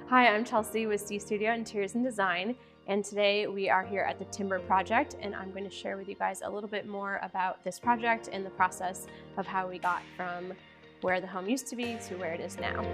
Hi, I'm Chelsea with C Studio Interiors and Design, and today we are here at the Timber Project, and I'm going to share with you guys a little bit more about this project and the process of how we got from where the home used to be to where it is now.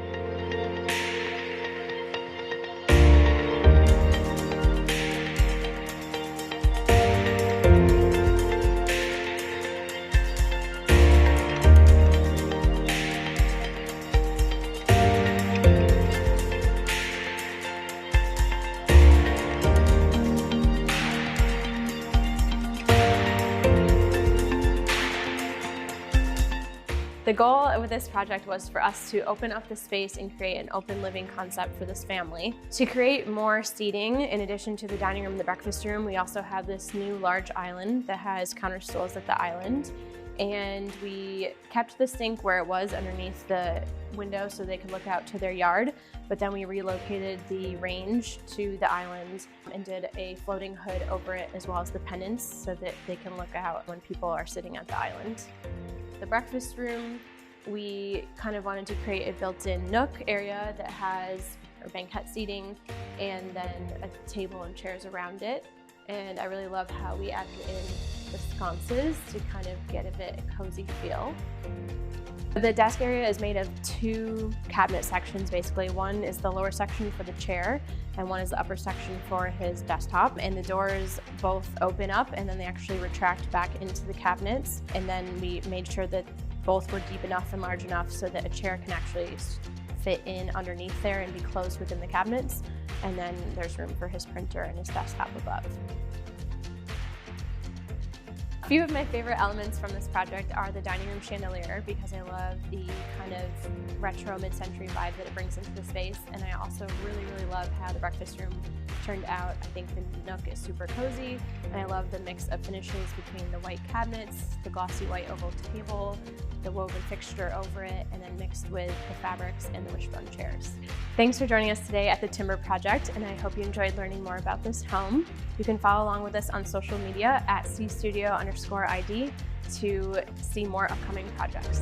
The goal with this project was for us to open up the space and create an open living concept for this family. To create more seating, in addition to the dining room and the breakfast room, we also have this new large island that has counter stools at the island. And we kept the sink where it was underneath the window so they could look out to their yard. But then we relocated the range to the island and did a floating hood over it, as well as the pendants, so that they can look out when people are sitting at the island. The breakfast room, we kind of wanted to create a built-in nook area that has banquette seating and then a table and chairs around it. And I really love how we added in the sconces to kind of get a bit cozy feel. The desk area is made of two cabinet sections, basically. One is the lower section for the chair, and one is the upper section for his desktop. And the doors both open up, and then they actually retract back into the cabinets. And then we made sure that both were deep enough and large enough so that a chair can actually fit in underneath there and be closed within the cabinets. And then there's room for his printer and his desktop above. A few of my favorite elements from this project are the dining room chandelier, because I love the kind of retro mid-century vibe that it brings into the space, and I also really love how the breakfast room turned out. I think the nook is super cozy, and I love the mix of finishes between the white cabinets, the glossy white oval table, the woven fixture over it, and then mixed with the fabrics and the wishbone chairs. Thanks for joining us today at the Timber Project, and I hope you enjoyed learning more about this home. You can follow along with us on social media at cstudio_id to see more upcoming projects.